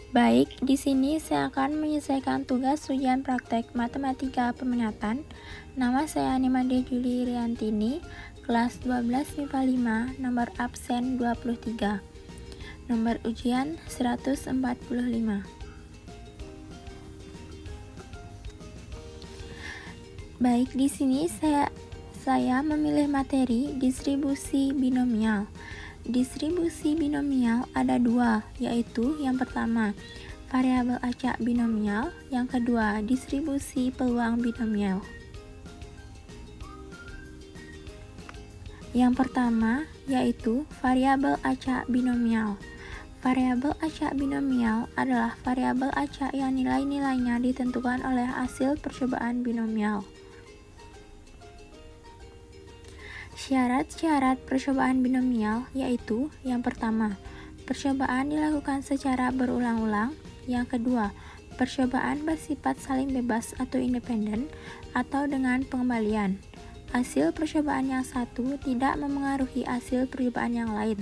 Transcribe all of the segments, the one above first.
Baik, di sini saya akan menyelesaikan tugas ujian praktek matematika peminatan. Nama saya Animade Juli Riantini, kelas 12 MIPA 5, nomor absen 23. Nomor ujian 145. Baik, di sini saya memilih materi distribusi binomial. Distribusi binomial ada dua, yaitu yang pertama, variabel acak binomial, yang kedua, distribusi peluang binomial. Yang pertama, yaitu variabel acak binomial. Variabel acak binomial adalah variabel acak yang nilai-nilainya ditentukan oleh hasil percobaan binomial. Syarat-syarat percobaan binomial yaitu yang pertama, percobaan dilakukan secara berulang-ulang. Yang kedua, percobaan bersifat saling bebas atau independen atau dengan pengembalian. Hasil percobaan yang satu tidak memengaruhi hasil percobaan yang lain.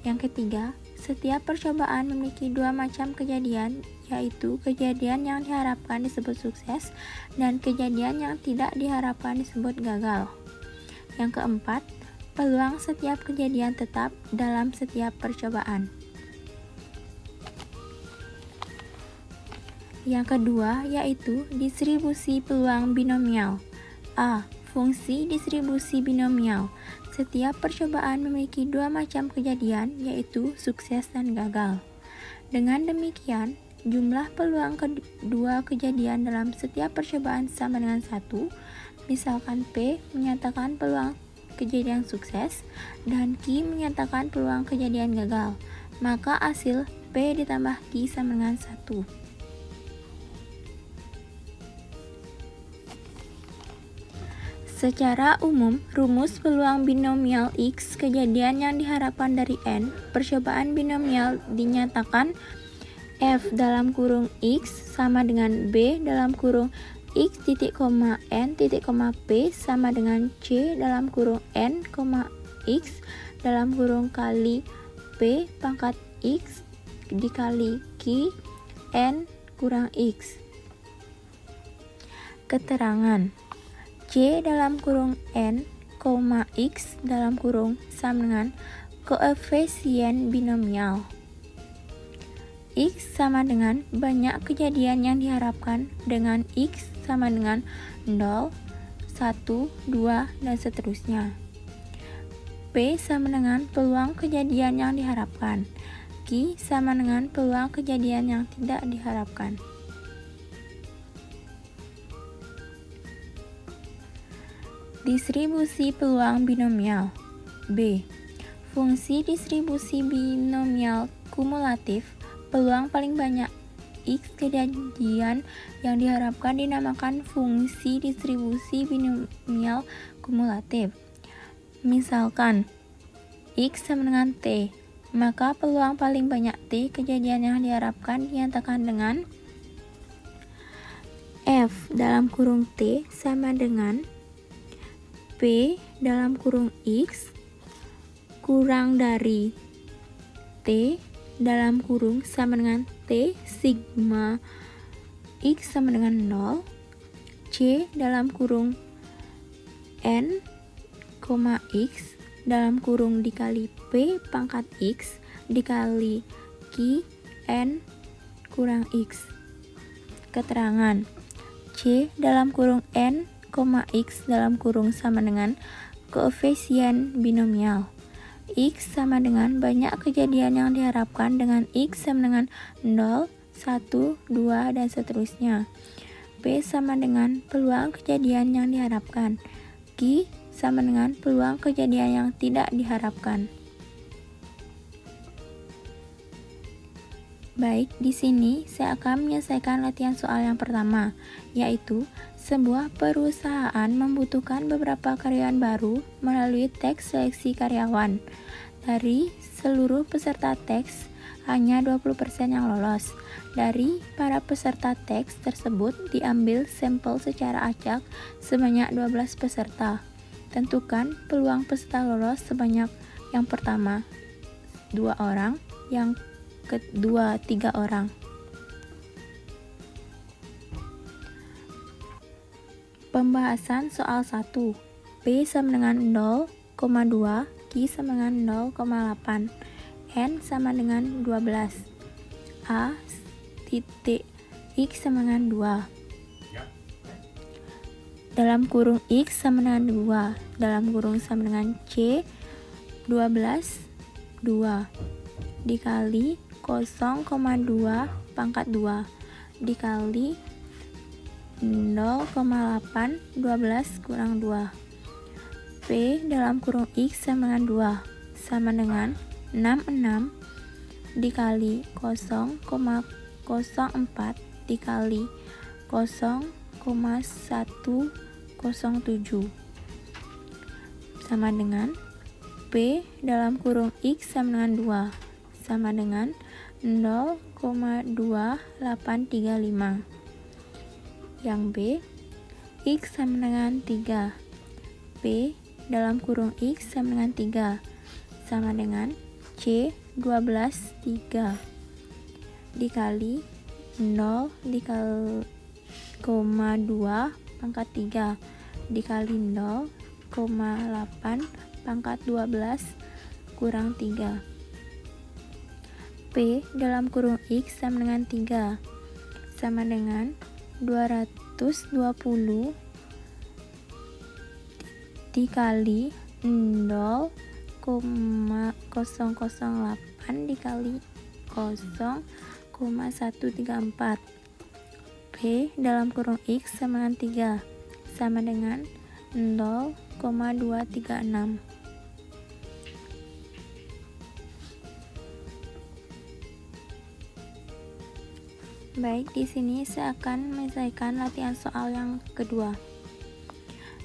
Yang ketiga, setiap percobaan memiliki dua macam kejadian, yaitu kejadian yang diharapkan disebut sukses dan kejadian yang tidak diharapkan disebut gagal. Yang keempat, peluang setiap kejadian tetap dalam setiap percobaan. Yang kedua, yaitu distribusi peluang binomial. A. Fungsi distribusi binomial. Setiap percobaan memiliki dua macam kejadian, yaitu sukses dan gagal. Dengan demikian, jumlah peluang kedua kejadian dalam setiap percobaan sama dengan 1. Misalkan P menyatakan peluang kejadian sukses dan Q menyatakan peluang kejadian gagal, maka hasil P ditambah Q sama dengan 1. Secara umum, rumus peluang binomial X kejadian yang diharapkan dari N percobaan binomial dinyatakan F dalam kurung X sama dengan B dalam kurung X titik koma N titik koma P sama dengan C dalam kurung N, X dalam kurung kali P pangkat X dikali Q N kurang X. Keterangan C dalam kurung N, X dalam kurung sama dengan koefisien binomial. X sama dengan banyak kejadian yang diharapkan dengan X sama dengan 0, 1, 2, dan seterusnya. P sama dengan peluang kejadian yang diharapkan. Q sama dengan peluang kejadian yang tidak diharapkan. Distribusi peluang binomial. B. Fungsi distribusi binomial kumulatif. Peluang paling banyak X kejadian yang diharapkan dinamakan fungsi distribusi binomial kumulatif. Misalkan X sama dengan T, maka peluang paling banyak T kejadian yang diharapkan dinyatakan dengan F dalam kurung T sama dengan P dalam kurung X kurang dari T dalam kurung sama dengan T sigma X sama dengan 0, C dalam kurung N, X dalam kurung dikali P pangkat X dikali Q N kurang X. Keterangan C dalam kurung N, X dalam kurung sama dengan koefisien binomial. X sama dengan banyak kejadian yang diharapkan dengan X sama dengan 0, 1, 2, dan seterusnya. P sama dengan peluang kejadian yang diharapkan. Q sama dengan peluang kejadian yang tidak diharapkan. Baik, di sini saya akan menyelesaikan latihan soal yang pertama, yaitu sebuah perusahaan membutuhkan beberapa karyawan baru melalui tes seleksi karyawan. Dari seluruh peserta tes, hanya 20% yang lolos. Dari para peserta tes tersebut diambil sampel secara acak sebanyak 12 peserta. Tentukan peluang peserta lolos sebanyak yang pertama 2 orang, yang kedua 3 orang. Pembahasan soal 1. P sama dengan 0,2, Q sama dengan 0,8, N sama dengan 12, A titik X sama dengan 2. Dalam kurung X sama dengan 2, dalam kurung sama dengan C 12, 2 dikali 0,2 pangkat 2 dikali 0,8, 12 kurang 2. P dalam kurung X sama dengan 2 sama dengan 66 dikali 0,04 dikali 0,107 sama dengan P dalam kurung X sama dengan 2 sama dengan 0,2835. Yang B, X sama dengan 3, P dalam kurung X sama dengan 3 sama dengan C 12, 3 dikali 0 dikali 0,2 pangkat 3 dikali 0,8 pangkat 12 kurang 3. P dalam kurung X sama dengan 3 sama dengan 220 dikali 0,008 dikali 0,134. P dalam kurung X sama dengan 3 sama dengan 0,236. Baik, di sini saya akan menyelesaikan latihan soal yang kedua.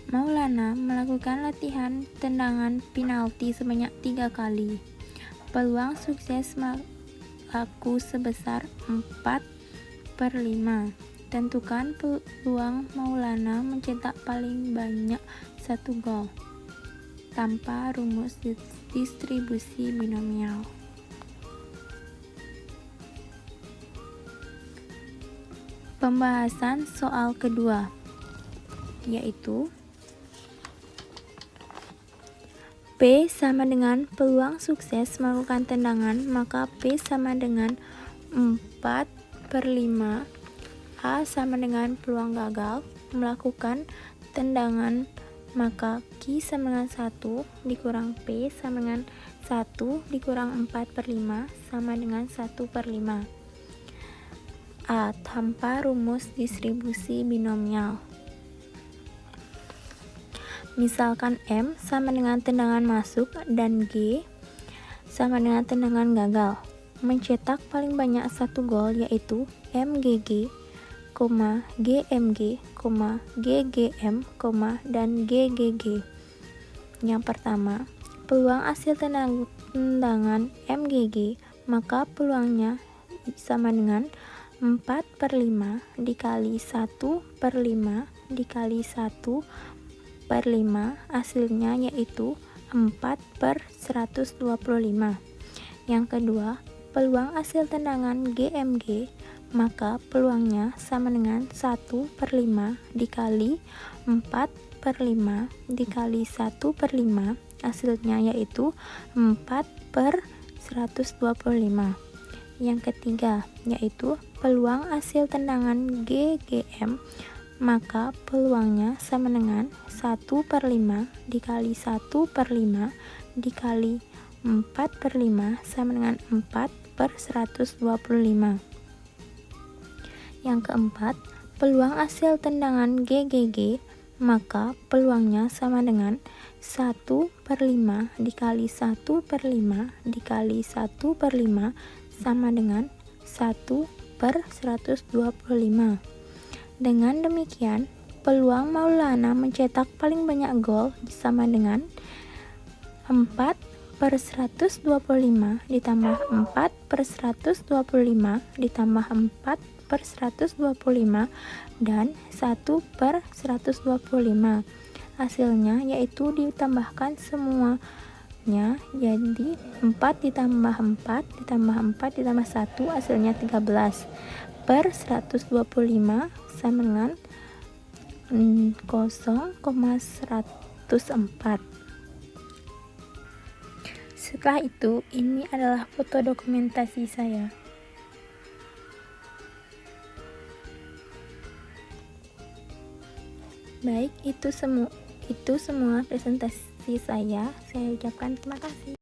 Maulana melakukan latihan tendangan penalti sebanyak 3 kali. Peluang sukses laku sebesar 4/5. Tentukan peluang Maulana mencetak paling banyak 1 gol tanpa rumus distribusi binomial. Pembahasan soal kedua, yaitu P sama dengan peluang sukses melakukan tendangan, maka P sama dengan 4/5. A sama dengan peluang gagal melakukan tendangan, maka Q sama dengan 1 dikurang P sama dengan 1 dikurang 4/5 sama dengan 1/5. A tanpa rumus distribusi binomial. Misalkan M sama dengan tendangan masuk dan G sama dengan tendangan gagal. Mencetak paling banyak 1 gol yaitu MGG, GMG, GGM, dan GGG. Yang pertama, peluang hasil tendangan MGG, maka peluangnya sama dengan 4/5 dikali 1/5 dikali 1/5, hasilnya yaitu 4/125. Yang kedua, peluang hasil tendangan GMG, maka peluangnya sama dengan 1/5 dikali 4/5 dikali 1/5, hasilnya yaitu 4/125. Yang ketiga, yaitu peluang hasil tendangan GGM, maka peluangnya sama dengan 1/5 dikali 1/5 dikali 4/5 sama dengan 4/125. Yang keempat, peluang hasil tendangan GGG, maka peluangnya sama dengan 1/5 dikali 1/5 dikali 1/5 sama dengan 1/125. Dengan demikian, peluang Maulana mencetak paling banyak gol sama dengan 4/125 ditambah 4/125 ditambah 4/125 dan 1/125. Hasilnya yaitu ditambahkan semua 4-nya, jadi 4 ditambah 4 ditambah 4 ditambah 1 hasilnya 13 per 125 sama dengan 0,104. Setelah itu, ini adalah foto dokumentasi saya. Baik, itu semua presentasi saya. Saya ucapkan terima kasih.